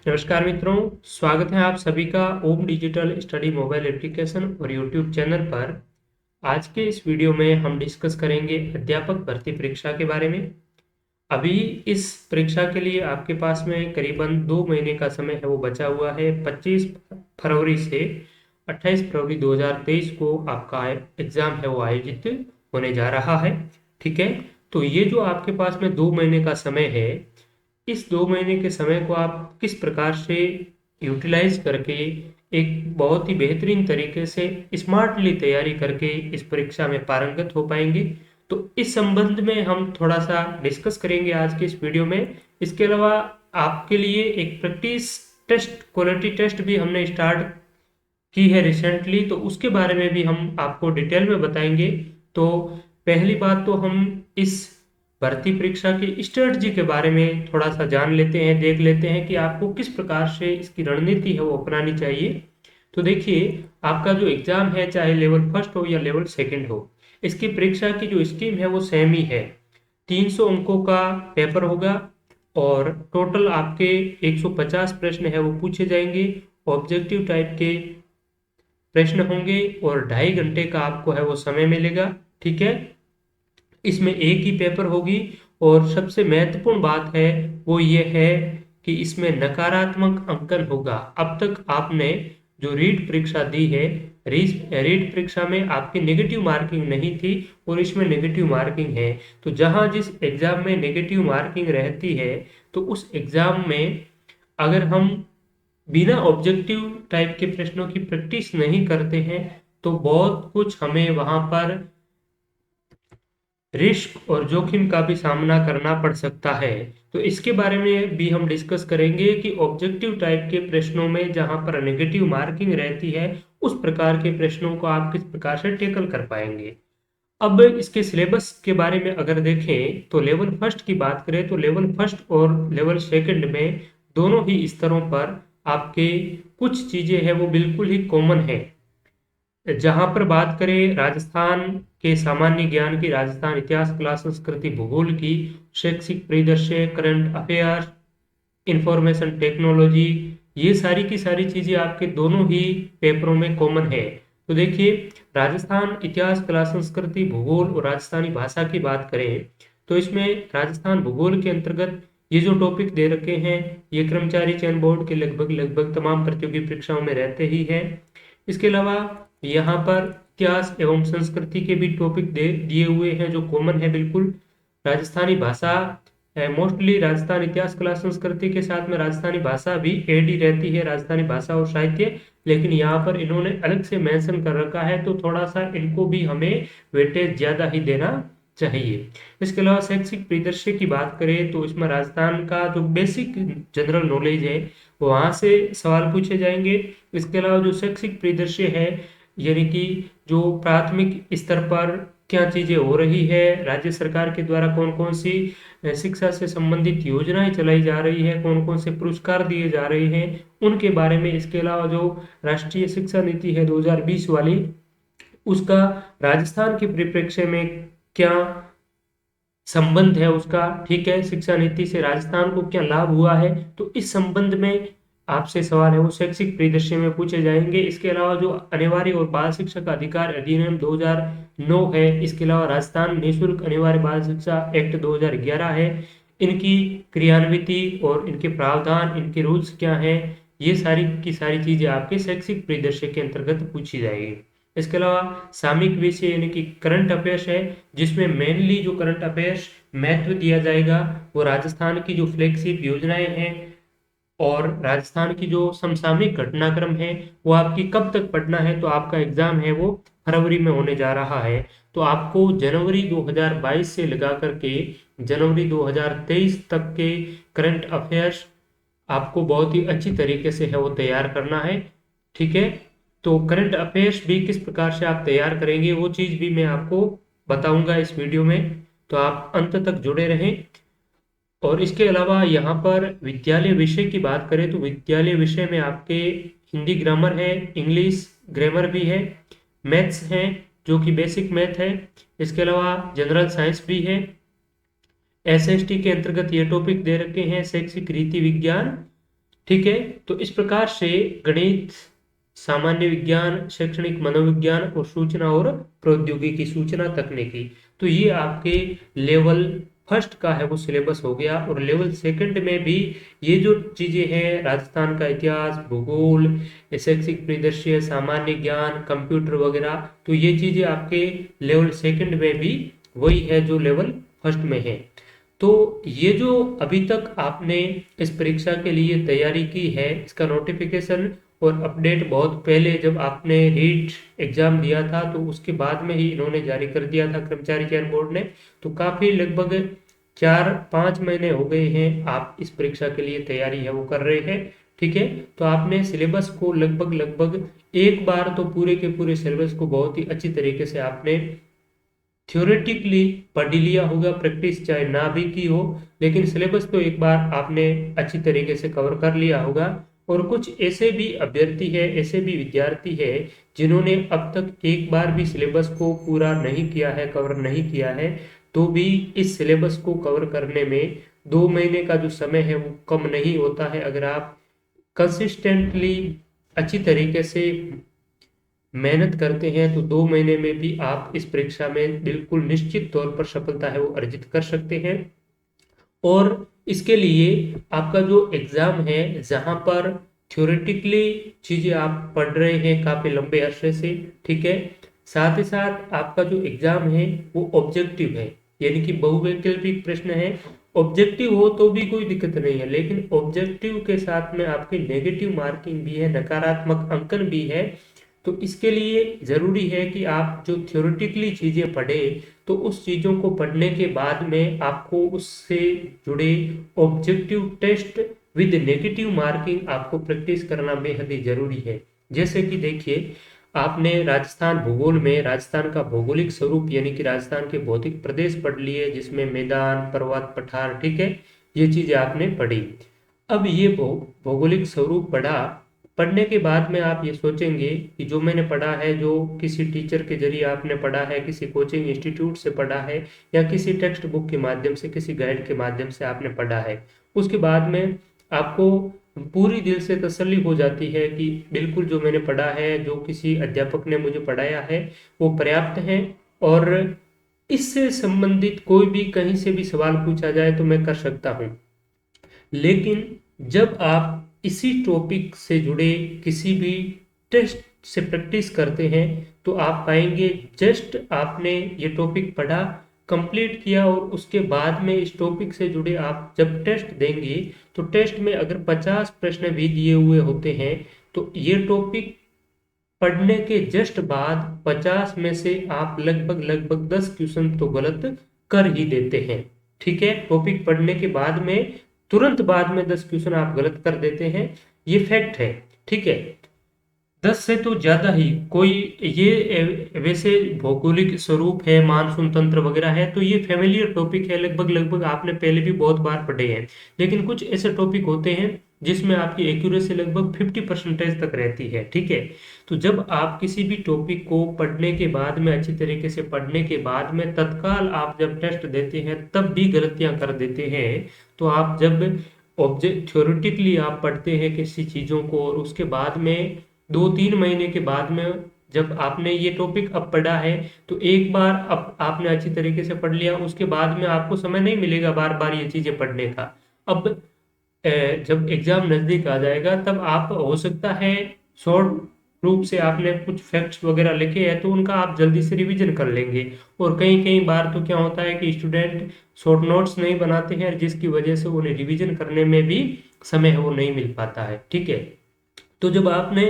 नमस्कार मित्रों, स्वागत है आप सभी का ओम डिजिटल स्टडी मोबाइल एप्लीकेशन और यूट्यूब चैनल पर। आज के इस वीडियो में हम डिस्कस करेंगे अध्यापक भर्ती परीक्षा के बारे में। अभी इस परीक्षा के लिए आपके पास में करीबन 2 महीने का समय है वो बचा हुआ है। 25 फरवरी से 28 फरवरी 2023 को आपका एग्जाम है वो आयोजित होने जा रहा है। ठीक है, तो ये जो आपके पास में 2 महीने का समय है, इस 2 महीने के समय को आप किस प्रकार से यूटिलाइज करके एक बहुत ही बेहतरीन तरीके से स्मार्टली तैयारी करके इस परीक्षा में पारंगत हो पाएंगे, तो इस संबंध में हम थोड़ा सा डिस्कस करेंगे आज के इस वीडियो में। इसके अलावा आपके लिए एक प्रैक्टिस टेस्ट, क्वालिटी टेस्ट भी हमने स्टार्ट की है रिसेंटली, तो उसके बारे में भी हम आपको डिटेल में बताएंगे। तो पहली बात तो हम इस भर्ती परीक्षा की स्ट्रेटजी के बारे में थोड़ा सा जान लेते हैं, देख लेते हैं कि आपको किस प्रकार से इसकी रणनीति है वो अपनानी चाहिए। तो देखिए, आपका जो एग्जाम है, चाहे लेवल फर्स्ट हो या लेवल सेकंड हो, इसकी परीक्षा की जो स्कीम है वो सेम ही है। 300 अंकों का पेपर होगा और टोटल आपके 150 प्रश्न है वो पूछे जाएंगे। ऑब्जेक्टिव टाइप के प्रश्न होंगे और 2.5 घंटे का आपको है वो समय मिलेगा। ठीक है, इसमें एक ही पेपर होगी और सबसे महत्वपूर्ण बात है वो ये है कि इसमें नकारात्मक अंकन होगा। अब तक आपने जो रीट परीक्षा दी है, रीट परीक्षा में आपकी नेगेटिव मार्किंग नहीं थी और इसमें नेगेटिव मार्किंग है। तो जहां जिस एग्जाम में नेगेटिव मार्किंग रहती है, तो उस एग्जाम में अगर हम बिना ऑब्जेक्टिव टाइप के प्रश्नों की प्रैक्टिस नहीं करते हैं, तो बहुत कुछ हमें वहां पर रिस्क और जोखिम का भी सामना करना पड़ सकता है। तो इसके बारे में भी हम डिस्कस करेंगे कि ऑब्जेक्टिव टाइप के प्रश्नों में जहां पर नेगेटिव मार्किंग रहती है, उस प्रकार के प्रश्नों को आप किस प्रकार से टेकल कर पाएंगे। अब इसके सिलेबस के बारे में अगर देखें तो लेवल फर्स्ट की बात करें तो लेवल फर्स्ट और लेवल सेकंड में दोनों ही स्तरों पर आपके कुछ चीजें हैं वो बिल्कुल ही कॉमन है। जहां पर बात करें राजस्थान के सामान्य ज्ञान की, राजस्थान इतिहास, कला, संस्कृति, भूगोल की, शैक्षिक परिदृश्य, करंट अफेयर्स, इंफॉर्मेशन टेक्नोलॉजी, ये सारी की सारी चीजें आपके दोनों ही पेपरों में कॉमन है। तो देखिए, राजस्थान इतिहास, कला, संस्कृति, भूगोल और राजस्थानी भाषा की बात करें तो इसमें राजस्थान भूगोल के अंतर्गत ये जो टॉपिक दे रखे हैं, ये कर्मचारी चयन बोर्ड के लगभग लगभग तमाम प्रतियोगी परीक्षाओं में रहते ही हैं। इसके अलावा यहाँ पर इतिहास एवं संस्कृति के भी टॉपिक दे दिए हुए हैं जो कॉमन है बिल्कुल। राजस्थानी भाषा, मोस्टली राजस्थान इतिहास, कला, संस्कृति के साथ में राजस्थानी भाषा भी एड ही रहती है, राजस्थानी भाषा और साहित्य, लेकिन यहाँ पर इन्होंने अलग से मेंशन कर रखा है, तो थोड़ा सा इनको भी हमें वेटेज ज्यादा ही देना चाहिए। इसके अलावा शैक्षिक परिदृश्य की बात करें तो इसमें राजस्थान का जो बेसिक जनरल नॉलेज है वहां से सवाल पूछे जाएंगे। इसके अलावा जो शैक्षिक परिदृश्य है, यानी कि जो प्राथमिक स्तर पर क्या चीजें हो रही है, राज्य सरकार के द्वारा कौन कौन सी शिक्षा से संबंधित योजनाएं चलाई जा रही है, कौन कौन से पुरस्कार दिए जा रहे हैं, उनके बारे में। इसके अलावा जो राष्ट्रीय शिक्षा नीति है 2020 वाली, उसका राजस्थान के परिप्रेक्ष्य में क्या संबंध है उसका। ठीक है, शिक्षा नीति से राजस्थान को क्या लाभ हुआ है, तो इस संबंध में आपसे सवाल है वो शैक्षिक परिदृश्य में पूछे जाएंगे। इसके अलावा जो अनिवार्य और बाल शिक्षा का अधिकार अधिनियम 2009 है, इसके अलावा राजस्थान निःशुल्क अनिवार्य बाल शिक्षा एक्ट 2011 है, इनकी क्रियान्विति और इनके प्रावधान, इनके रूल्स क्या हैं, ये सारी की सारी चीजें आपके शैक्षिक परिदृश्य के अंतर्गत पूछी जाएगी। इसके अलावा सामयिक विषय यानी कि करंट अफेयर्स है, जिसमें मेनली जो करंट अफेयर्स महत्व दिया जाएगा वो राजस्थान की जो फ्लैगशिप योजनाएं हैं और राजस्थान की जो समसामयिक घटनाक्रम है वो आपकी कब तक पढ़ना है। तो आपका एग्जाम है वो फरवरी में होने जा रहा है, तो आपको जनवरी 2022 से लगा करके जनवरी 2023 तक के करंट अफेयर्स आपको बहुत ही अच्छी तरीके से है वो तैयार करना है। ठीक है, तो करंट अफेयर्स भी किस प्रकार से आप तैयार करेंगे वो चीज भी मैं आपको बताऊंगा इस वीडियो में, तो आप अंत तक जुड़े रहें। और इसके अलावा यहाँ पर विद्यालय विषय की बात करें तो विद्यालय विषय में आपके हिंदी ग्रामर है, इंग्लिश ग्रामर भी है, मैथ्स है जो कि बेसिक मैथ है, इसके अलावा जनरल साइंस भी है। एसएसटी के अंतर्गत ये टॉपिक दे रखे हैं शैक्षिक रीति विज्ञान, ठीक है। तो इस प्रकार से गणित, सामान्य विज्ञान, शैक्षणिक मनोविज्ञान और सूचना और प्रौद्योगिकी, सूचना तकनीकी, तो ये आपके लेवल फर्स्ट का है वो सिलेबस हो गया। और लेवल सेकंड में भी ये जो चीजें हैं, राजस्थान का इतिहास, भूगोल, शैक्षिक परिदृश्य, सामान्य ज्ञान, कंप्यूटर वगैरह, तो ये चीजें आपके लेवल सेकंड में भी वही है जो लेवल फर्स्ट में है। तो ये जो अभी तक आपने इस परीक्षा के लिए तैयारी की है, इसका नोटिफिकेशन और अपडेट बहुत पहले जब आपने रीट एग्जाम दिया था तो उसके बाद में ही इन्होंने जारी कर दिया था, कर्मचारी चयन बोर्ड ने। तो काफी लगभग 4-5 महीने हो गए हैं आप इस परीक्षा के लिए तैयारी है वो कर रहे हैं। ठीक है। तो आपने सिलेबस को लगभग लगभग एक बार तो पूरे के पूरे सिलेबस को बहुत ही अच्छी तरीके से आपने थ्योरेटिकली पढ़ लिया होगा, प्रैक्टिस चाहे ना भी की हो, लेकिन सिलेबस तो एक बार आपने अच्छी तरीके से कवर कर लिया होगा। और कुछ ऐसे भी अभ्यर्थी है, ऐसे भी विद्यार्थी है जिन्होंने अब तक एक बार भी सिलेबस को पूरा नहीं किया है, कवर नहीं किया है, तो भी इस सिलेबस को कवर करने में 2 महीने का जो समय है वो कम नहीं होता है। अगर आप कंसिस्टेंटली अच्छी तरीके से मेहनत करते हैं तो 2 महीने में भी आप इस परीक्षा में बिल्कुल निश्चित तौर पर सफलता है वो अर्जित कर सकते हैं। और इसके लिए आपका जो एग्जाम है, जहां पर थ्योरेटिकली चीजें आप पढ़ रहे हैं काफी लंबे अरसे से, ठीक है, साथ ही साथ आपका जो एग्जाम है वो ऑब्जेक्टिव है, यानी कि बहुवैकल्पिक प्रश्न है। ऑब्जेक्टिव हो तो भी कोई दिक्कत नहीं है, लेकिन ऑब्जेक्टिव के साथ में आपकी नेगेटिव मार्किंग भी है, नकारात्मक अंकन भी है। तो इसके लिए जरूरी है कि आप जो थ्योरेटिकली चीजें पढ़े, तो उस चीजों को पढ़ने के बाद में आपको उससे जुड़े objective test with negative marking आपको प्रैक्टिस करना बेहद ही जरूरी है। जैसे कि देखिए, आपने राजस्थान भूगोल में राजस्थान का भौगोलिक स्वरूप यानी कि राजस्थान के भौतिक प्रदेश पढ़ लिए, जिसमें मैदान, पर्वत, पठार, ठीक है, ये चीजें आपने पढ़ी। अब ये भौगोलिक स्वरूप पढ़ा, पढ़ने के बाद में आप ये सोचेंगे कि जो मैंने पढ़ा है, जो किसी टीचर के जरिए आपने पढ़ा है, किसी कोचिंग इंस्टीट्यूट से पढ़ा है, या किसी टेक्स्ट बुक के माध्यम से, किसी गाइड के माध्यम से आपने पढ़ा है, उसके बाद में आपको पूरी दिल से तसल्ली हो जाती है कि बिल्कुल जो मैंने पढ़ा है, जो किसी अध्यापक ने मुझे पढ़ाया है, वो पर्याप्त है। और इससे संबंधित कोई भी कहीं से भी सवाल पूछा जाए तो मैं कर सकता हूँ। लेकिन जब आप इसी टॉपिक से जुड़े किसी भी टेस्ट से प्रैक्टिस करते हैं, तो आप पाएंगे जस्ट आपने ये टॉपिक पढ़ा, कंप्लीट किया, और उसके बाद में इस टॉपिक से जुड़े आप जब टेस्ट देंगे, तो टेस्ट में अगर 50 प्रश्न भी दिए हुए होते हैं, तो ये टॉपिक पढ़ने के जस्ट बाद 50 में से आप लगभग लगभग 10 क्वेश्चन तो गलत कर ही देते हैं। ठीक है, टॉपिक पढ़ने के बाद में तुरंत बाद में 10 क्वेश्चन आप गलत कर देते हैं, ये फैक्ट है। ठीक है, 10 से तो ज्यादा ही कोई, ये वैसे भौगोलिक स्वरूप है, मानसून तंत्र वगैरह है, तो ये फेमिलियर टॉपिक है, लगभग लगभग आपने पहले भी बहुत बार पढ़े हैं। लेकिन कुछ ऐसे टॉपिक होते हैं जिसमें आपकी एक्यूरेसी लगभग 50% तक रहती है। ठीक है, तो जब आप किसी भी टॉपिक को पढ़ने के बाद में, अच्छी तरीके से पढ़ने के बाद में, तत्काल आप जब टेस्ट देते हैं तब भी गलतियां कर देते हैं, तो आप जब ऑब्जेक्ट थ्योरेटिकली आप पढ़ते हैं किसी चीजों को, और उसके बाद में 2-3 महीने के बाद में जब आपने ये टॉपिक अब पढ़ा है, तो एक बार अब आपने अच्छी तरीके से पढ़ लिया, उसके बाद में आपको समय नहीं मिलेगा बार बार ये चीजें पढ़ने का। अब जब एग्जाम नजदीक आ जाएगा, तब आप हो सकता है शॉर्ट रूप से आपने कुछ फैक्ट्स वगैरह लिखे हैं, तो उनका आप जल्दी से रिवीजन कर लेंगे। और कई कई बार तो क्या होता है कि स्टूडेंट शॉर्ट नोट्स नहीं बनाते हैं, जिसकी वजह से उन्हें रिवीजन करने में भी समय है वो नहीं मिल पाता है। ठीक है, तो जब आपने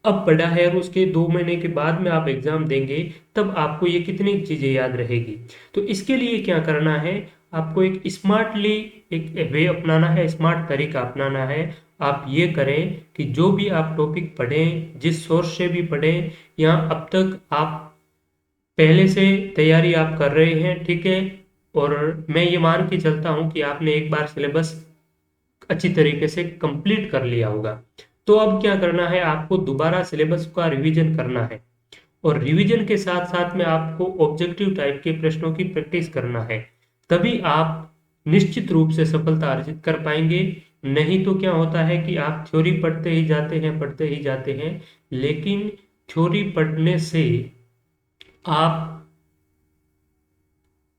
अब पढ़ा है और उसके 2 महीने के बाद में आप एग्जाम देंगे, तब आपको ये कितनी चीजें याद रहेगी। तो इसके लिए क्या करना है, आपको एक स्मार्टली एक वे अपनाना है, स्मार्ट तरीका अपनाना है। आप ये करें कि जो भी आप टॉपिक पढ़ें, जिस सोर्स से भी पढ़ें, या अब तक आप पहले से तैयारी आप कर रहे हैं, ठीक है, और मैं ये मान के चलता हूं कि आपने एक बार सिलेबस अच्छी तरीके से कंप्लीट कर लिया होगा। तो अब क्या करना है, आपको दोबारा सिलेबस का रिवीजन करना है, और रिवीजन के साथ साथ में आपको ऑब्जेक्टिव टाइप के प्रश्नों की प्रैक्टिस करना है। तभी आप निश्चित रूप से सफलता अर्जित कर पाएंगे। नहीं तो क्या होता है कि आप थ्योरी पढ़ते ही जाते हैं, लेकिन थ्योरी पढ़ने से आप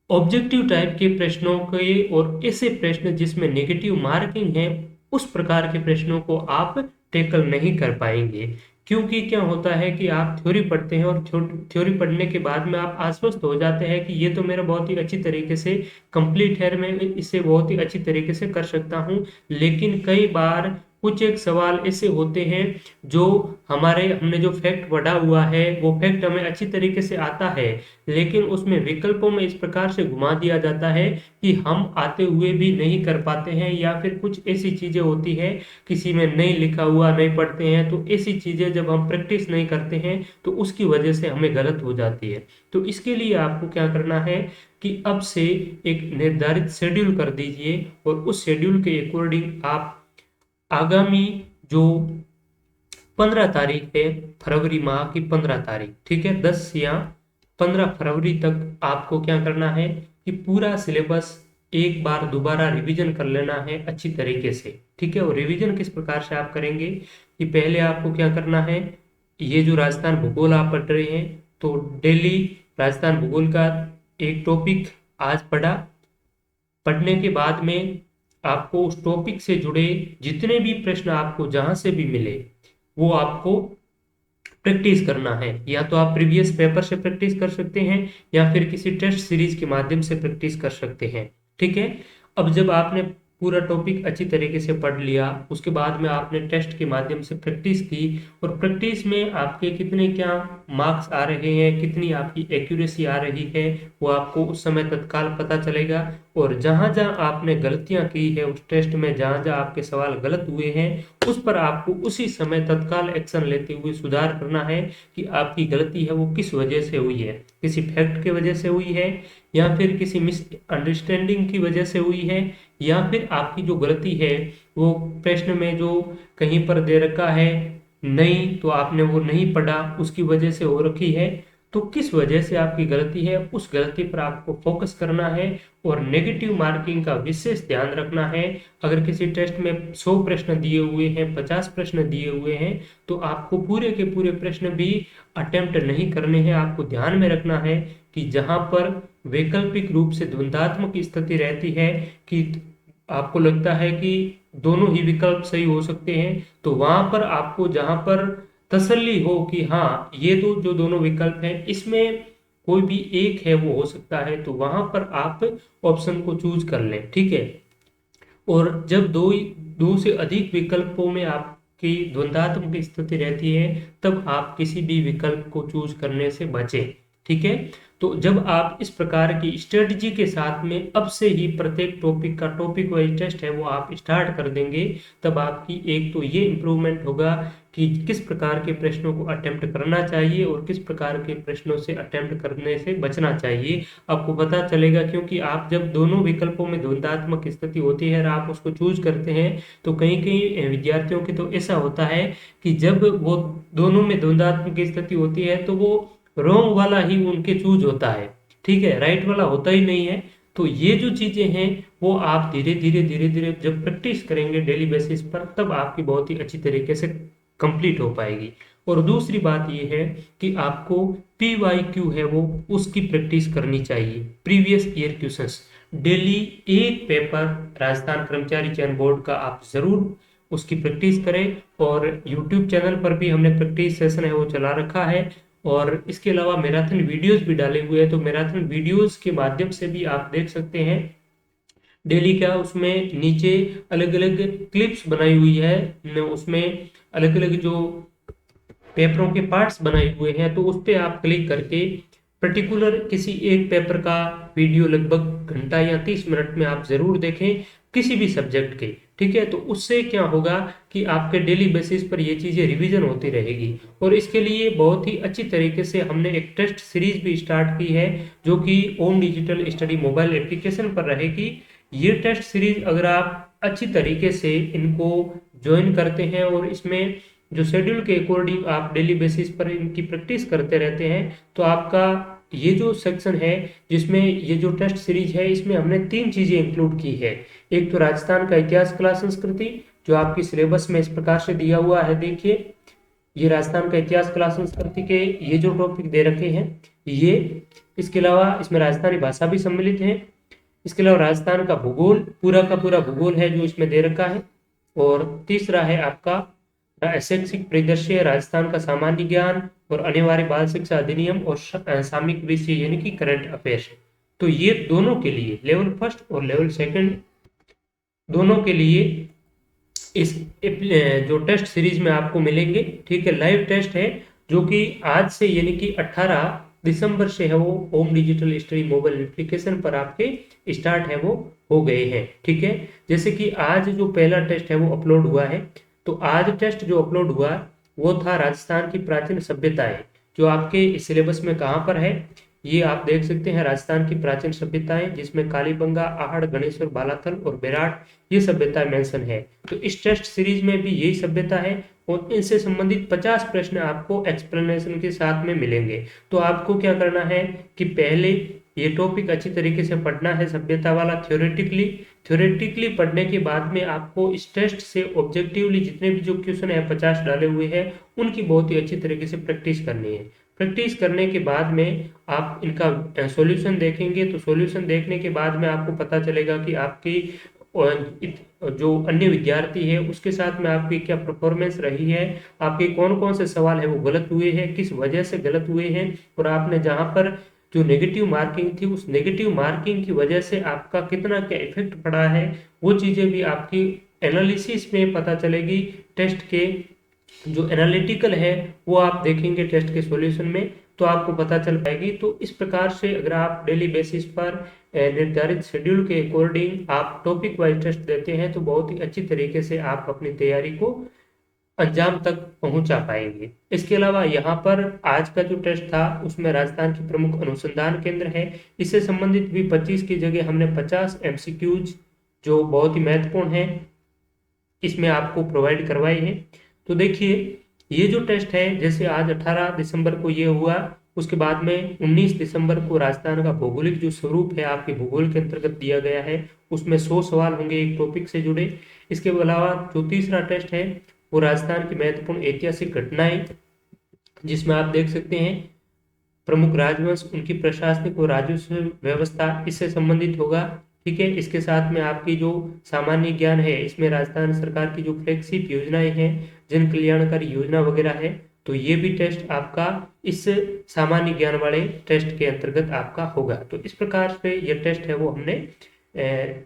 ऑब्जेक्टिव टाइप के प्रश्नों के और ऐसे प्रश्न जिसमें नेगेटिव मार्किंग है, उस प्रकार के प्रश्नों को आप टैकल नहीं कर पाएंगे। क्योंकि क्या होता है कि आप थ्योरी पढ़ते हैं और थ्योरी पढ़ने के बाद में आप आश्वस्त हो जाते हैं कि ये तो मेरा बहुत ही अच्छी तरीके से कंप्लीट है, मैं इसे बहुत ही अच्छी तरीके से कर सकता हूँ। लेकिन कई बार कुछ एक सवाल ऐसे होते हैं जो हमने जो फैक्ट पढ़ा हुआ है वो फैक्ट हमें अच्छी तरीके से आता है, लेकिन उसमें विकल्पों में इस प्रकार से घुमा दिया जाता है कि हम आते हुए भी नहीं कर पाते हैं, या फिर कुछ ऐसी चीजें होती है किसी में नहीं लिखा हुआ नहीं पढ़ते हैं, तो ऐसी चीजें जब हम प्रैक्टिस नहीं करते हैं तो उसकी वजह से हमें गलत हो जाती है। तो इसके लिए आपको क्या करना है कि अब से एक निर्धारित शेड्यूल कर दीजिए, और उस शेड्यूल के अकॉर्डिंग आप आगामी जो 15 तारीख है, फरवरी माह की 15 तारीख, ठीक है, 10 या 15 फरवरी तक आपको क्या करना है कि पूरा सिलेबस एक बार दोबारा रिवीजन कर लेना है अच्छी तरीके से। ठीक है, और रिवीजन किस प्रकार से आप करेंगे कि पहले आपको क्या करना है, ये जो राजस्थान भूगोल आप पढ़ रहे हैं, तो डेली राजस्थान भूगोल का एक टॉपिक आज पढ़ा, पढ़ने के बाद में आपको उस टॉपिक से जुड़े जितने भी प्रश्न आपको जहां से भी मिले वो आपको प्रैक्टिस करना है। या तो आप प्रीवियस पेपर से प्रैक्टिस कर सकते हैं, या फिर किसी टेस्ट सीरीज के माध्यम से प्रैक्टिस कर सकते हैं। ठीक है, अब जब आपने पूरा टॉपिक अच्छी तरीके से पढ़ लिया, उसके बाद में आपने टेस्ट के माध्यम से प्रैक्टिस की, और प्रैक्टिस में आपके कितने क्या मार्क्स आ रहे हैं, कितनी आपकी एक्यूरेसी आ रही है, वो आपको उस समय तत्काल पता चलेगा। और जहां जहां आपने गलतियां की है उस टेस्ट में, जहां जहां आपके सवाल गलत हुए हैं, उस पर आपको उसी समय तत्काल एक्शन लेते हुए सुधार करना है कि आपकी गलती है वो किस वजह से हुई है, किसी फैक्ट की वजह से हुई है, या फिर किसी मिसअंडरस्टैंडिंग की वजह से हुई है, या फिर आपकी जो गलती है वो प्रश्न में जो कहीं पर दे रखा है नहीं, तो आपने वो नहीं पढ़ा उसकी वजह से हो रखी है। तो किस वजह से आपकी गलती है, उस गलती पर आपको फोकस करना है, और नेगेटिव मार्किंग का विशेष ध्यान रखना है। अगर किसी टेस्ट में 100 प्रश्न दिए हुए हैं, 50 प्रश्न दिए हुए हैं, तो आपको पूरे के पूरे प्रश्न भी अटेम्प्ट नहीं करने हैं। आपको ध्यान में रखना है कि जहां पर वैकल्पिक रूप से द्वंद्वात्मक स्थिति रहती है, कि आपको लगता है कि दोनों ही विकल्प सही हो सकते हैं, तो वहां पर आपको जहां पर तसल्ली हो कि हाँ ये तो जो दोनों विकल्प हैं इसमें कोई भी एक है वो हो सकता है, तो वहां पर आप ऑप्शन को चूज कर लें। ठीक है, और जब दो से अधिक विकल्पों में आपकी द्वंद्वात्मक स्थिति रहती है, तब आप किसी भी विकल्प को चूज करने से बचें। ठीक है, तो जब आप इस प्रकार की स्ट्रेटजी के साथ में अब से ही प्रत्येक टॉपिक वाइज टेस्ट है वो आप स्टार्ट कर देंगे, तब आपकी एक तो ये इम्प्रूवमेंट होगा कि किस प्रकार के प्रश्नों को अटेम्प्ट करना चाहिए और किस प्रकार के प्रश्नों से अटेम्प्ट करने से बचना चाहिए, आपको पता चलेगा। क्योंकि आप जब दोनों विकल्पों में द्वंद्वात्मक स्थिति होती है और आप उसको चूज करते हैं, तो कई कई विद्यार्थियों के तो ऐसा होता है कि जब वो दोनों में द्वंद्वात्मक स्थिति होती है तो वो रॉन्ग वाला ही उनके चूज होता है, ठीक है, राइट वाला होता ही नहीं है। तो ये जो चीजें हैं वो आप धीरे धीरे जब प्रैक्टिस करेंगे डेली बेसिस पर, तब आपकी बहुत ही अच्छी तरीके से कंप्लीट हो पाएगी। और दूसरी बात ये है कि आपको PYQ है वो उसकी प्रैक्टिस करनी चाहिए, प्रीवियस ईयर क्वेश्चंस। डेली एक पेपर राजस्थान कर्मचारी चयन बोर्ड का आप जरूर उसकी प्रैक्टिस करें, और YouTube चैनल पर भी हमने प्रैक्टिस सेशन है वो चला रखा है, और इसके अलावा मैराथन वीडियोस भी डाले हुए हैं, तो मैराथन वीडियोस के माध्यम से भी आप देख सकते हैं डेली का। उसमें नीचे अलग अलग क्लिप्स बनाई हुई है, उसमें अलग अलग जो पेपरों के पार्ट्स बनाए हुए हैं, तो उस पर आप क्लिक करके पर्टिकुलर किसी एक पेपर का वीडियो लगभग घंटा या 30 मिनट में आप जरूर देखें, किसी भी सब्जेक्ट के। ठीक है, तो उससे क्या होगा कि आपके डेली बेसिस पर ये चीजें रिवीजन होती रहेगी। और इसके लिए बहुत ही अच्छी तरीके से हमने एक टेस्ट सीरीज भी स्टार्ट की है, जो कि ओम डिजिटल स्टडी मोबाइल एप्लीकेशन पर रहेगी। ये टेस्ट सीरीज अगर आप अच्छी तरीके से इनको ज्वाइन करते हैं और इसमें जो शेड्यूल के अकॉर्डिंग आप डेली बेसिस पर इनकी प्रैक्टिस करते रहते हैं, तो आपका ये जो सेक्शन है जिसमें ये जो टेस्ट सीरीज है, इसमें हमने 3 चीजें इंक्लूड की है। एक तो राजस्थान का इतिहास, कला, संस्कृति, जो आपकी सिलेबस में इस प्रकार से दिया हुआ है। देखिए, ये राजस्थान का इतिहास, कला, संस्कृति के ये जो टॉपिक दे रखे हैं ये, इसके अलावा इसमें राजस्थानी भाषा भी सम्मिलित है। इसके अलावा राजस्थान का भूगोल, पूरा का पूरा भूगोल है जो इसमें दे रखा है। और तीसरा है आपका शैक्षिक परिदृश्य, राजस्थान का सामान्य ज्ञान और अनिवार्य बाल शिक्षा अधिनियम और सामयिक विषय यानी कि करंट अफेयर्स। तो ये दोनों के लिए, लेवल फर्स्ट और लेवल सेकंड दोनों के लिए इस जो टेस्ट सीरीज में आपको मिलेंगे। ठीक है, लाइव टेस्ट है जो कि आज से यानी कि 18 दिसंबर से है वो home digital study mobile application पर आपके स्टार्ट है वो हो गए हैं। ठीक है, जैसे कि आज जो पहला टेस्ट है वो अपलोड हुआ है। तो आज टेस्ट जो अपलोड हुआ वो था राजस्थान की प्राचीन सभ्यताएं, जो आपके सिलेबस में कहाँ पर है ये आप देख सकते हैं। राजस्थान की प्राचीन सभ्यताएं, जिसमें कालीबंगा, आहड़, गणेश्वर, बालाथल और बेराट ये सभ्यता मेंशन है। तो इस टेस्ट सीरीज में भी यही सभ्यता है और इनसे संबंधित 50 प्रश्न आपको एक्सप्लेनेशन के साथ में मिलेंगे। तो आपको क्या करना है कि पहले ये टॉपिक अच्छी तरीके से पढ़ना है, सभ्यता वाला थ्योरेटिकली पढ़ने के बाद में आपको इस टेस्ट से ऑब्जेक्टिवली जितने भी जो क्वेश्चन है 50 डाले हुए हैं उनकी बहुत ही अच्छी तरीके से प्रैक्टिस करनी है। प्रैक्टिस करने के बाद में आप इनका सॉल्यूशन देखेंगे, तो सॉल्यूशन देखने के बाद में आपको पता चलेगा कि आपकी जो अन्य विद्यार्थी है उसके साथ में आपकी क्या परफॉर्मेंस रही है, आपके कौन कौन से सवाल है वो गलत हुए हैं, किस वजह से गलत हुए हैं, और आपने जहां पर जो नेगेटिव मार्किंग थी उस नेगेटिव मार्किंग की वजह से आपका कितना क्या इफेक्ट पड़ा है, वो चीजें भी आपकी एनालिसिस में पता चलेगी। टेस्ट के जो एनालिटिकल है वो आप देखेंगे टेस्ट के सॉल्यूशन में, तो आपको पता चल पाएगी। तो इस प्रकार से अगर आप डेली बेसिस पर निर्धारित शेड्यूल के अकॉर्डिंग आप टॉपिक वाइज टेस्ट देते हैं तो बहुत ही अच्छी तरीके से आप अपनी तैयारी को अंजाम तक पहुंचा पाएंगे। इसके अलावा यहाँ पर आज का जो टेस्ट था उसमें राजस्थान की प्रमुख अनुसंधान केंद्र है, इससे संबंधित भी 25 की जगह हमने 50 एमसीक्यूज जो बहुत ही महत्वपूर्ण है इसमें आपको प्रोवाइड करवाए हैं। तो देखिए, ये जो टेस्ट है जैसे आज 18 दिसंबर को ये हुआ, उसके बाद में 19 दिसंबर को राजस्थान का भौगोलिक जो स्वरूप है आपके भूगोल के अंतर्गत दिया गया है, उसमें 100 सवाल होंगे एक टॉपिक से जुड़े। इसके अलावा जो तीसरा टेस्ट है वो राजस्थान की महत्वपूर्ण ऐतिहासिक घटनाएं, जिसमें आप देख सकते हैं प्रमुख राजवंश, उनकी प्रशासनिक और राजस्व व्यवस्था, इससे संबंधित होगा। ठीक है, इसके साथ में आपकी जो सामान्य ज्ञान है इसमें राजस्थान सरकार की जो फ्लैगशिप योजनाएं हैं, जन कल्याणकारी योजना वगैरह है, तो ये भी टेस्ट आपका इस सामान्य ज्ञान वाले टेस्ट के अंतर्गत आपका होगा। तो इस प्रकार से ये टेस्ट है वो हमने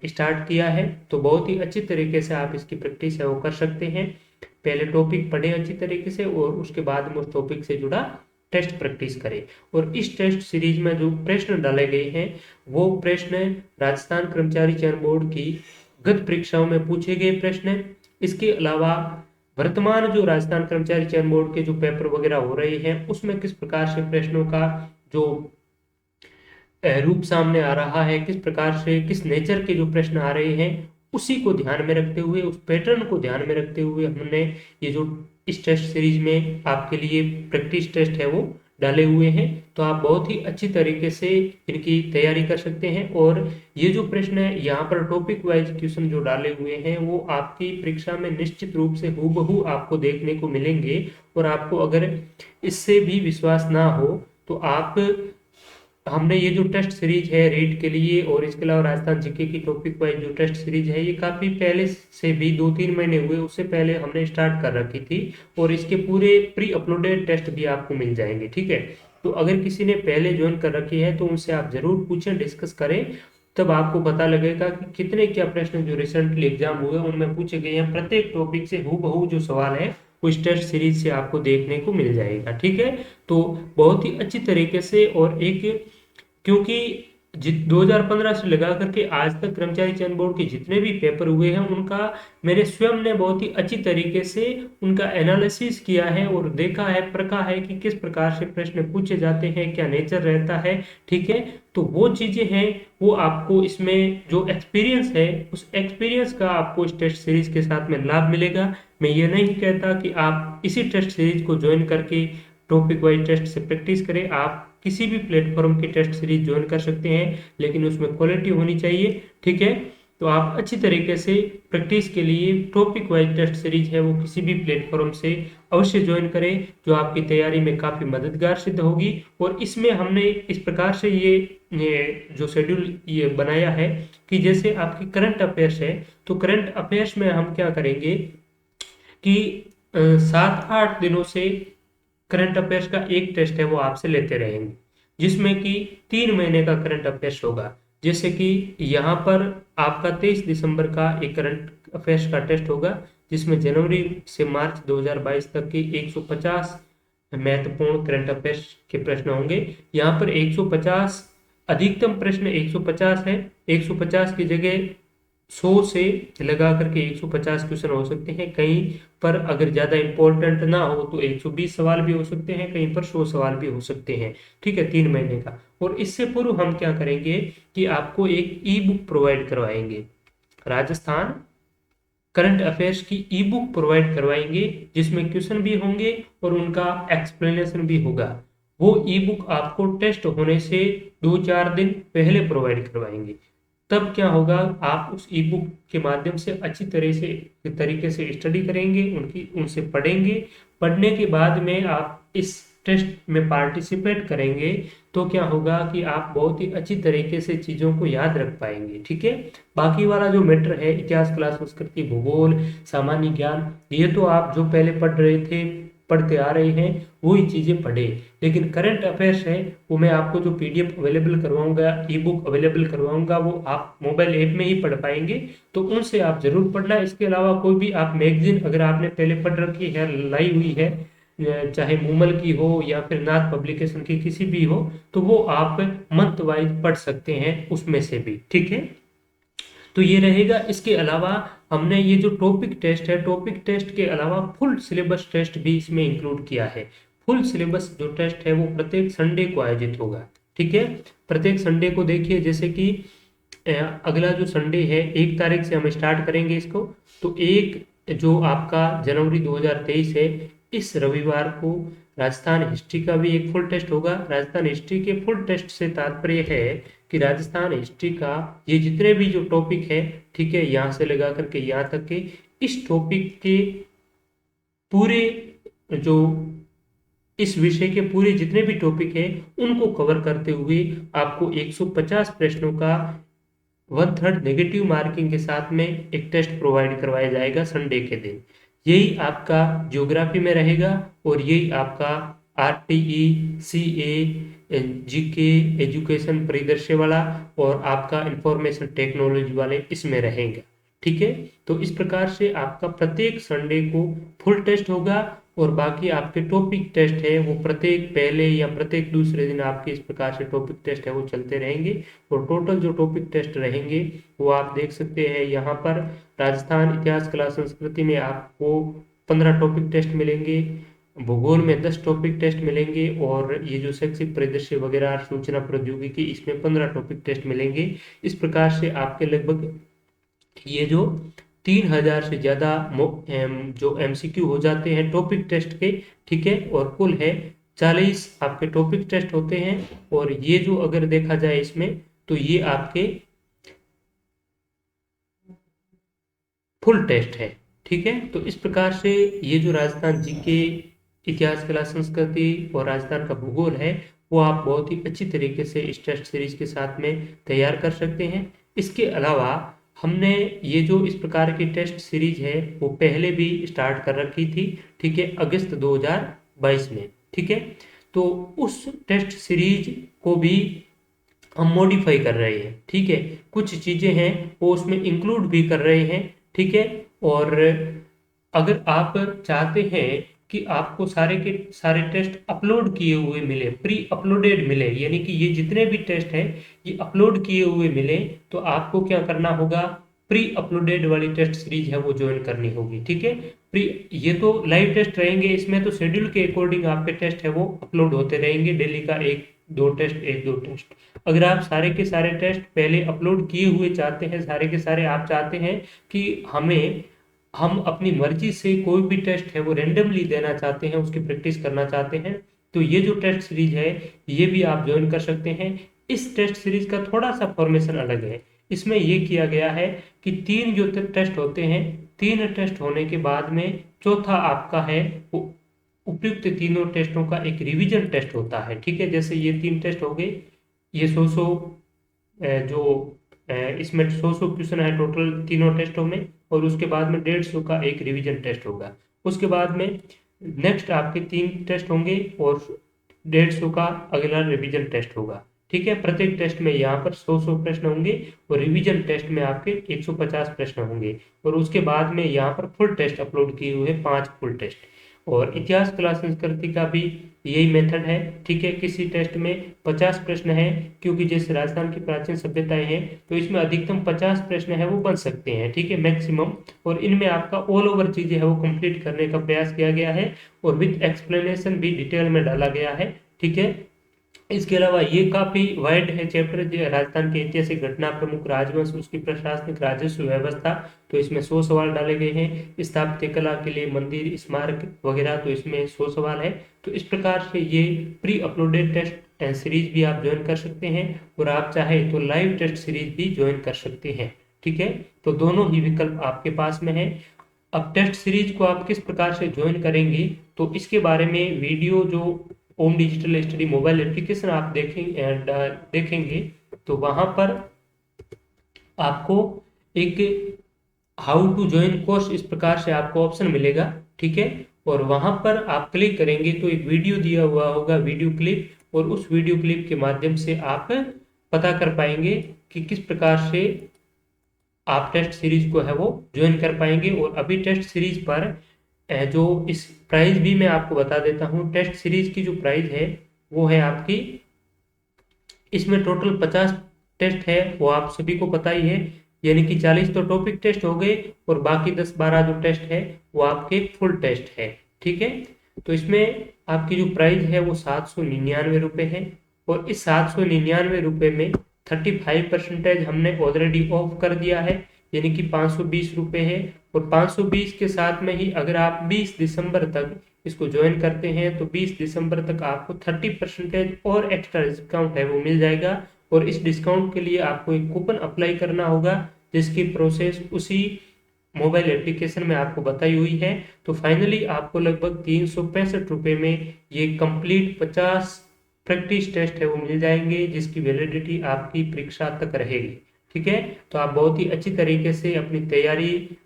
स्टार्ट किया है। तो बहुत ही अच्छी तरीके से आप इसकी प्रैक्टिस है वो कर सकते हैं। पहले टॉपिक पढ़े अच्छी तरीके से और उसके बाद में उस टॉपिक से जुड़ा टेस्ट प्रैक्टिस करें। और इस टेस्ट सीरीज में जो प्रश्न डाले गए हैं वो प्रश्न राजस्थान कर्मचारी चयन बोर्ड की गत परीक्षाओं में पूछे गए प्रश्न हैं। इसके अलावा वर्तमान जो राजस्थान कर्मचारी चयन बोर्ड के जो पेपर वगैरह हो रहे हैं उसमें किस प्रकार से प्रश्नों का जो रूप सामने आ रहा है, किस प्रकार से किस नेचर के जो प्रश्न आ रहे हैं उसी को ध्यान में रखते हुए, उस पैटर्न को ध्यान में रखते हुए हमने ये जो इस टेस्ट सीरीज में आपके लिए प्रैक्टिस टेस्ट है वो डाले हुए हैं। तो आप बहुत ही अच्छी तरीके से इनकी तैयारी कर सकते हैं। और ये जो प्रश्न है यहाँ पर टॉपिक वाइज क्वेश्चन जो डाले हुए हैं वो आपकी परीक्षा में निश्चित रूप से हूबहू आपको देखने को मिलेंगे। और आपको अगर इससे भी विश्वास ना हो तो आप, हमने ये जो टेस्ट सीरीज है रीड के लिए और इसके अलावा राजस्थान जीके की टॉपिक वाइज जो टेस्ट सीरीज है ये काफी पहले से भी 2-3 महीने हुए उससे पहले हमने स्टार्ट कर रखी थी और इसके पूरे प्री अपलोडेड टेस्ट भी आपको मिल जाएंगे। ठीक है, तो अगर किसी ने पहले ज्वाइन कर रखी है तो उनसे आप जरूर पूछें, डिस्कस करें, तब आपको पता लगेगा कि कितने क्या प्रश्न जो रिसेंटली एग्जाम हुए उनमें पूछे गए हैं। प्रत्येक टॉपिक से हूबहू जो सवाल है वो इस टेस्ट सीरीज से आपको देखने को मिल जाएगा। ठीक है, तो बहुत ही अच्छी तरीके से और एक, क्योंकि 2015 से लगा करके आज तक कर्मचारी चयन बोर्ड के जितने भी पेपर हुए हैं उनका मैंने स्वयं ने बहुत ही अच्छी तरीके से उनका एनालिसिस किया है और देखा है, परखा है कि किस प्रकार से प्रश्न पूछे जाते हैं, क्या नेचर रहता है। ठीक है, तो वो चीजें हैं वो आपको इसमें जो एक्सपीरियंस है उस एक्सपीरियंस का आपको इस टेस्ट सीरीज के साथ में लाभ मिलेगा। मैं ये नहीं कहता कि आप इसी टेस्ट सीरीज को ज्वाइन करके टॉपिक वाइज टेस्ट से प्रैक्टिस करें, आप किसी भी प्लेटफॉर्म की टेस्ट सीरीज ज्वाइन कर सकते हैं लेकिन उसमें क्वालिटी होनी चाहिए। ठीक है, तो आप अच्छी तरीके से प्रैक्टिस के लिए टॉपिक वाइज टेस्ट सीरीज है वो किसी भी प्लेटफॉर्म से अवश्य ज्वाइन करें, जो आपकी तैयारी में काफ़ी मददगार सिद्ध होगी। और इसमें हमने इस प्रकार से ये जो शेड्यूल ये बनाया है कि जैसे आपकी करंट अफेयर्स है, तो करंट अफेयर्स में हम क्या करेंगे कि 7-8 दिनों से करंट अफेयर्स का एक टेस्ट है वो आपसे लेते रहेंगे, जिसमें कि 3 महीने का करंट अफेयर्स होगा। जैसे कि यहाँ पर आपका 23 दिसंबर का एक करंट अफेयर्स का टेस्ट होगा, जिसमें जनवरी से मार्च 2022 तक की 150 महत्वपूर्ण करंट अफेयर्स के प्रश्न होंगे। यहाँ पर 150 अधिकतम प्रश्न 150 है। 150 की जगह 100 से लगा करके 150 क्वेश्चन हो सकते हैं। कहीं पर अगर ज़्यादा इंपॉर्टेंट ना हो तो 120 सवाल भी हो सकते हैं, कहीं पर 100 सवाल भी हो सकते हैं। ठीक है, 3 महीने का। और इससे पूर्व हम क्या करेंगे कि आपको एक ई बुक प्रोवाइड करवाएंगे, राजस्थान करंट अफेयर्स की ई बुक प्रोवाइड करवाएंगे, जिसमें क्वेश्चन भी होंगे और उनका एक्सप्लेनेशन भी होगा। वो ई बुक आपको टेस्ट होने से 2-4 दिन पहले प्रोवाइड करवाएंगे। तब क्या होगा, आप उस ई बुक के माध्यम से अच्छी तरीके से स्टडी करेंगे, उनकी उनसे पढ़ेंगे। पढ़ने के बाद में आप इस टेस्ट में पार्टिसिपेट करेंगे, तो क्या होगा कि आप बहुत ही अच्छी तरीके से चीज़ों को याद रख पाएंगे। ठीक है, बाकी वाला जो मैटर है, इतिहास, कला, संस्कृति, भूगोल, सामान्य ज्ञान, ये तो आप जो पहले पढ़ रहे थे, पढ़ते आ रहे हैं, वही चीज़ें पढ़े। लेकिन करंट अफेयर्स है वो मैं आपको जो पीडीएफ अवेलेबल करवाऊंगा, ई बुक अवेलेबल करवाऊंगा, वो आप मोबाइल ऐप में ही पढ़ पाएंगे, तो उनसे आप जरूर पढ़ना। इसके अलावा कोई भी आप मैगजीन अगर आपने पहले पढ़ रखी है, लाई हुई है, चाहे मूमल की हो या फिर नाथ पब्लिकेशन की किसी भी हो, तो वो आप मंथ वाइज पढ़ सकते हैं उसमें से भी। ठीक है, तो ये रहेगा। इसके अलावा हमने ये जो टॉपिक टेस्ट है, टॉपिक टेस्ट के अलावा फुल सिलेबस टेस्ट भी इसमें इंक्लूड किया है। फुल सिलेबस जो टेस्ट है वो प्रत्येक संडे को आयोजित होगा। ठीक है, प्रत्येक संडे को देखिए, जैसे कि अगला जो संडे है 1 तारीख से हम स्टार्ट करेंगे इसको, तो एक जो आपका जनवरी 2023 है, इस रविवार को राजस्थान हिस्ट्री का भी एक फुल टेस्ट होगा। राजस्थान हिस्ट्री के फुल टेस्ट से तात्पर्य है कि राजस्थान हिस्ट्री का ये जितने भी जो टॉपिक है, ठीक है, यहाँ से लगा करके यहाँ तक के, इस टॉपिक के पूरे जो इस विषय के पूरे जितने भी टॉपिक हैं उनको कवर करते हुए आपको 150 प्रश्नों का 1/3 नेगेटिव मार्किंग के साथ में एक टेस्ट प्रोवाइड करवाया जाएगा संडे के दिन। यही आपका ज्योग्राफी में रहेगा और यही आपका आरटीई, सीए, जीके, एजुकेशन परिदृश्य वाला और आपका इंफॉर्मेशन टेक्नोलॉजी वाले इसमें रहेंगे। ठीक है, तो इस प्रकार से आपका प्रत्येक संडे को फुल टेस्ट होगा और बाकी आपके टॉपिक टेस्ट है वो प्रत्येक पहले या प्रत्येक दूसरे दिन आपके इस प्रकार से टॉपिक टेस्ट है वो चलते रहेंगे। और टोटल जो टॉपिक टेस्ट रहेंगे वो आप देख सकते हैं यहाँ पर। राजस्थान इतिहास, कला, संस्कृति में आपको 15 टॉपिक टेस्ट मिलेंगे, भूगोल में 10 टॉपिक टेस्ट मिलेंगे, और ये जो शैक्षिक परिदृश्य वगैरह, सूचना प्रौद्योगिकी, इसमें 15 टॉपिक टेस्ट मिलेंगे। इस प्रकार से आपके लगभग ये जो 3000 से ज़्यादा जो एमसीक्यू हो जाते हैं टॉपिक टेस्ट के। ठीक है, और कुल है 40 आपके टॉपिक टेस्ट होते हैं। और ये जो अगर देखा जाए इसमें, तो ये आपके फुल टेस्ट है। ठीक है, तो इस प्रकार से ये जो राजस्थान जीके, इतिहास, कला, संस्कृति और राजस्थान का भूगोल है वो आप बहुत ही अच्छी तरीके से इस टेस्ट सीरीज के साथ में तैयार कर सकते हैं। इसके अलावा हमने ये जो इस प्रकार की टेस्ट सीरीज है वो पहले भी स्टार्ट कर रखी थी। ठीक है, अगस्त 2022 में। ठीक है, तो उस टेस्ट सीरीज को भी हम मॉडिफाई कर रहे हैं। ठीक है, कुछ चीज़ें हैं वो उसमें इंक्लूड भी कर रहे हैं। ठीक है, और अगर आप चाहते हैं कि आपको सारे के सारे टेस्ट अपलोड किए हुए मिले, प्री अपलोडेड मिले, यानी कि ये जितने भी टेस्ट हैं ये अपलोड किए हुए मिले, तो आपको क्या करना होगा, प्री अपलोडेड वाली टेस्ट सीरीज है वो ज्वाइन करनी होगी। ठीक है, प्री ये तो लाइव टेस्ट रहेंगे, इसमें तो शेड्यूल के अकॉर्डिंग आपके टेस्ट है वो अपलोड होते रहेंगे, डेली का 1-2 टेस्ट, 1-2 टेस्ट। अगर आप सारे के सारे टेस्ट पहले अपलोड किए हुए चाहते हैं, सारे के सारे आप चाहते हैं कि हम अपनी मर्जी से कोई भी टेस्ट है वो रेंडमली देना चाहते हैं, उसकी प्रैक्टिस करना चाहते हैं, तो ये जो टेस्ट सीरीज है ये भी आप ज्वाइन कर सकते हैं। इस टेस्ट सीरीज का थोड़ा सा फॉर्मेशन अलग है। इसमें ये किया गया है कि 3 जो टेस्ट होते हैं, 3 टेस्ट होने के बाद में चौथा आपका है वो उपयुक्त तीनों टेस्टों का एक रिवीजन टेस्ट होता है। ठीक है, जैसे ये 3 टेस्ट हो गए, ये 100 जो इसमें 100 क्वेश्चन है टोटल तीनों टेस्टों में, और उसके बाद में 150 का एक रिवीजन टेस्ट होगा। उसके बाद में नेक्स्ट आपके 3 टेस्ट होंगे और 150 का अगला रिवीजन टेस्ट होगा। ठीक है, प्रत्येक टेस्ट में यहाँ पर 100 प्रश्न होंगे और रिवीजन टेस्ट में आपके 150 प्रश्न होंगे, और उसके बाद में यहाँ पर फुल टेस्ट अपलोड किए हुए 5 फुल टेस्ट। और इतिहास कला संस्कृति का भी यही मेथड है। ठीक है, किसी टेस्ट में 50 प्रश्न है, क्योंकि जैसे राजस्थान की प्राचीन सभ्यताएं हैं तो इसमें अधिकतम 50 प्रश्न है वो बन सकते हैं। ठीक है, मैक्सिमम। और इनमें आपका ऑल ओवर चीजें है वो कंप्लीट करने का प्रयास किया गया है, और विद एक्सप्लेनेशन भी डिटेल में डाला गया है। ठीक है, इसके अलावा ये काफी वाइड है चैप्टर, जो राजस्थान की ऐतिहासिक घटना, प्रमुख राजवंश, उसकी प्रशासनिक राजस्व व्यवस्था, तो इसमें 100 सवाल डाले गए हैं। स्थापत्य कला के लिए मंदिर, स्मारक वगैरह, तो इसमें 100 सवाल है। तो इस प्रकार से ये प्री अपलोडेड टेस्ट सीरीज भी आप ज्वाइन कर सकते हैं, और आप चाहे तो लाइव टेस्ट सीरीज भी ज्वाइन कर सकते हैं। ठीक है, तो दोनों ही विकल्प आपके पास में है। अब टेस्ट सीरीज को आप किस प्रकार से ज्वाइन करेंगे, तो इसके बारे में वीडियो जो ओम डिजिटल स्टडी मोबाइल एप्लीकेशन आप देखेंगे तो वहां पर आपको एक हाउ टू ज्वाइन कोर्स इस प्रकार से आपको ऑप्शन मिलेगा। ठीक है, और वहां पर आप क्लिक करेंगे तो एक वीडियो दिया हुआ होगा, वीडियो क्लिप, और उस वीडियो क्लिप के माध्यम से आप पता कर पाएंगे कि किस प्रकार से आप टेस्ट सीरीज को है वो ज्वाइन कर पाएंगे। और अभी टेस्ट सीरीज पर जो इस प्राइस भी मैं आपको बता देता हूँ। टेस्ट सीरीज की जो प्राइस है वो है आपकी, इसमें टोटल 50 टेस्ट है, वो आप सभी को पता ही है, यानी कि 40 तो टॉपिक टेस्ट हो गए, और बाकी 10-12 जो टेस्ट है वो आपके फुल टेस्ट है। ठीक है, तो इसमें आपकी जो प्राइस है वो 799 रुपये है, और इस 799 रुपये में 35% हमने ऑलरेडी ऑफ कर दिया है, यानी कि 520 रुपये है। और 520 के साथ में ही अगर आप 20 दिसंबर तक इसको ज्वाइन करते हैं तो 20 दिसंबर तक आपको 30% और एक्स्ट्रा डिस्काउंट है वो मिल जाएगा। और इस डिस्काउंट के लिए आपको एक कूपन अप्लाई करना होगा, जिसकी प्रोसेस उसी मोबाइल एप्लीकेशन में आपको बताई हुई है। तो फाइनली आपको लगभग 365 रुपये में ये कंप्लीट 50 प्रैक्टिस टेस्ट है वो मिल जाएंगे, जिसकी वैलिडिटी आपकी परीक्षा तक रहेगी। ठीक है, तो आप बहुत ही अच्छी तरीके से अपनी तैयारी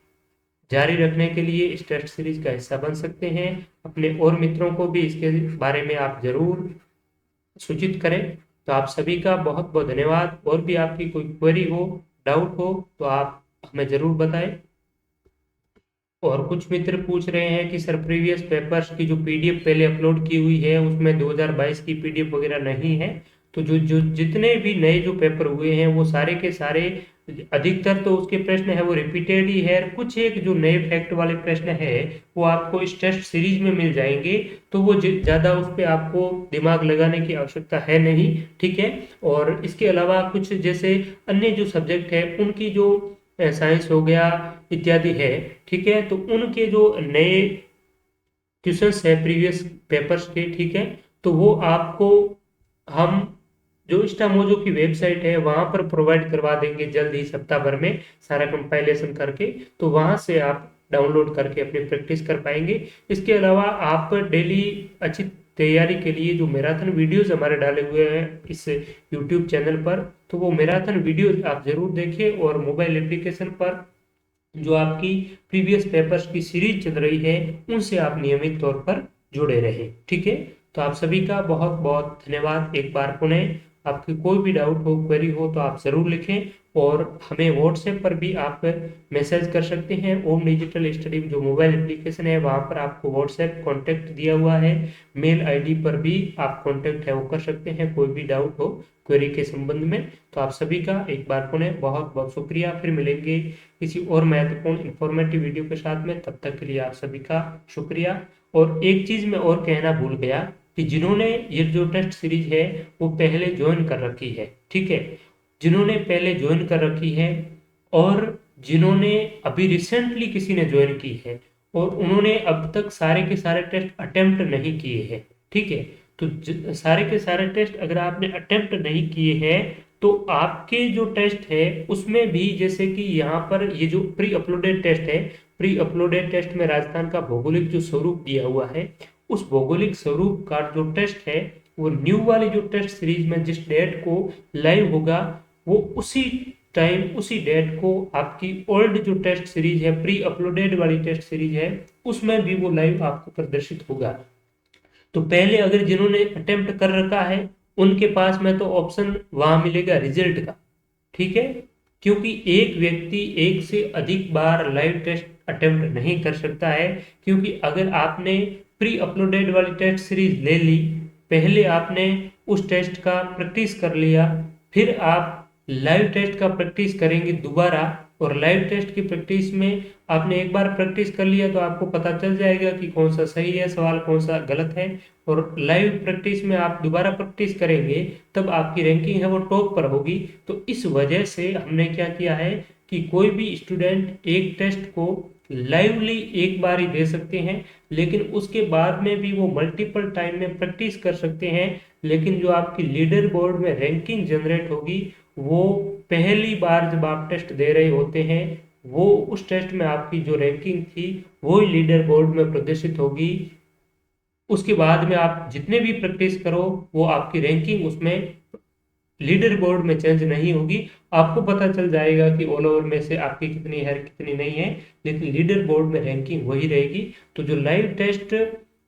जारी रखने के लिए इस टेस्ट सीरीज का हिस्सा बन सकते हैं। अपने और मित्रों को भी इसके बारे में आप जरूर सूचित करें। तो आप सभी का बहुत बहुत धन्यवाद। और भी आपकी कोई क्वेरी हो, डाउट हो, तो आप हमें जरूर बताएं। और कुछ मित्र पूछ रहे हैं कि सर प्रीवियस पेपर्स की जो पीडीएफ पहले अपलोड की हुई है उसमें 2022 की पीडीएफ वगैरह नहीं है। तो जो जो जितने भी नए जो पेपर हुए हैं वो सारे के सारे, अधिकतर तो उसके प्रश्न है वो रिपीटेड ही है। कुछ एक जो नए फैक्ट वाले प्रश्न है वो आपको इस टेस्ट सीरीज में मिल जाएंगे, तो वो ज़्यादा उस पर आपको दिमाग लगाने की आवश्यकता है नहीं। ठीक है, और इसके अलावा कुछ जैसे अन्य जो सब्जेक्ट है उनकी जो साइंस हो गया इत्यादि है, ठीक है, तो उनके जो नए क्वेश्चंस है प्रीवियस पेपर्स के, ठीक है, तो वो आपको हम जो स्टामोजो की वेबसाइट है वहां पर प्रोवाइड करवा देंगे जल्द ही, सप्ताह भर में सारा कंपाइलेशन करके। तो वहां से आप डाउनलोड करके अपनी प्रैक्टिस कर पाएंगे। इसके अलावा आप डेली अच्छी तैयारी के लिए जो मैराथन वीडियोस हमारे डाले हुए हैं इस यूट्यूब चैनल पर, तो वो मैराथन वीडियोस आप जरूर देखें। और मोबाइल एप्लीकेशन पर जो आपकी प्रीवियस पेपर्स की सीरीज चल रही है उनसे आप नियमित तौर पर जुड़े रहें। ठीक है, तो आप सभी का बहुत बहुत धन्यवाद। एक बार पुनः आपकी कोई भी डाउट हो, क्वेरी हो, तो आप ज़रूर लिखें, और हमें व्हाट्सएप पर भी आप मैसेज कर सकते हैं। ओम डिजिटल स्टडी जो मोबाइल एप्लीकेशन है वहाँ पर आपको व्हाट्सएप कॉन्टैक्ट दिया हुआ है, मेल आईडी पर भी आप कॉन्टैक्ट है वो कर सकते हैं कोई भी डाउट हो क्वेरी के संबंध में। तो आप सभी का एक बार पुनः बहुत बहुत शुक्रिया। फिर मिलेंगे किसी और महत्वपूर्ण इंफॉर्मेटिव वीडियो के साथ में, तब तक के लिए आप सभी का शुक्रिया। और एक चीज़ मैं और कहना भूल गया कि जिन्होंने ये जो टेस्ट सीरीज है वो पहले ज्वाइन कर रखी है, ठीक है, जिन्होंने पहले ज्वाइन कर रखी है और जिन्होंने अभी रिसेंटली किसी ने ज्वाइन की है और उन्होंने अब तक सारे के सारे टेस्ट अटेम्प्ट नहीं किए हैं, ठीक है, तो सारे के सारे टेस्ट अगर आपने अटेम्प्ट नहीं किए हैं तो आपके जो टेस्ट है उसमें भी जैसे कि यहाँ पर ये जो प्री अपलोडेड टेस्ट है, प्री अपलोडेड टेस्ट में राजस्थान का भौगोलिक जो स्वरूप दिया हुआ है, उस भौगोलिक स्वरूप का जो टेस्ट है वो न्यू वाली जो टेस्ट सीरीज में जिस डेट को लाइव होगा, वो उसी टाइम उसी डेट को आपकी ओल्ड जो टेस्ट सीरीज है, प्री अपलोडेड वाली टेस्ट सीरीज है, उसमें भी वो लाइव आपको प्रदर्शित होगा। तो पहले अगर जिन्होंने अटेम्प्ट कर रखा है उनके पास में तो ऑप्शन वहां मिलेगा रिजल्ट का, ठीक है, क्योंकि एक व्यक्ति एक से अधिक बार लाइव टेस्ट अटेम्प्ट नहीं कर सकता है। क्योंकि अगर आपने प्री अपलोडेड वाली टेस्ट सीरीज ले ली, पहले आपने उस टेस्ट का प्रैक्टिस कर लिया, फिर आप लाइव टेस्ट का प्रैक्टिस करेंगे दोबारा, और लाइव टेस्ट की प्रैक्टिस में आपने एक बार प्रैक्टिस कर लिया तो आपको पता चल जाएगा कि कौन सा सही है सवाल, कौन सा गलत है, और लाइव प्रैक्टिस में आप दोबारा प्रैक्टिस करेंगे तब आपकी रैंकिंग है वो टॉप पर होगी। तो इस वजह से हमने क्या किया है कि कोई भी स्टूडेंट एक टेस्ट को लाइवली एक बार ही दे सकते हैं, लेकिन उसके बाद में भी वो मल्टीपल टाइम में प्रैक्टिस कर सकते हैं। लेकिन जो आपकी लीडर बोर्ड में रैंकिंग जनरेट होगी वो पहली बार जब आप टेस्ट दे रहे होते हैं, वो उस टेस्ट में आपकी जो रैंकिंग थी वो ही लीडर बोर्ड में प्रदर्शित होगी। उसके बाद में आप जितने भी प्रैक्टिस करो वो आपकी रैंकिंग उसमें लीडर बोर्ड में चेंज नहीं होगी। आपको पता चल जाएगा कि ऑल ओवर में से आपकी कितनी है कितनी नहीं है, लेकिन लीडर बोर्ड में रैंकिंग वही रहेगी। तो जो लाइव टेस्ट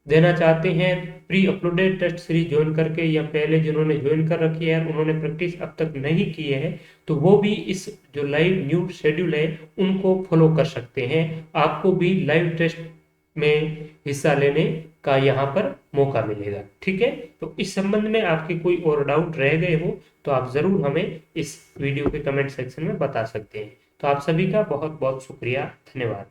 देना चाहते हैं pre uploaded test series join करके, या पहले जिन्होंने ज्वाइन कर रखी है उन्होंने प्रैक्टिस अब तक नहीं की है, तो वो भी इस जो लाइव न्यू शेड्यूल है उनको फॉलो कर सकते हैं। आपको भी लाइव टेस्ट में हिस्सा लेने का यहाँ पर मौका मिलेगा, ठीक है। तो इस संबंध में आपके कोई और डाउट रह गए हो तो आप जरूर हमें इस वीडियो के कमेंट सेक्शन में बता सकते हैं। तो आप सभी का बहुत बहुत शुक्रिया, धन्यवाद।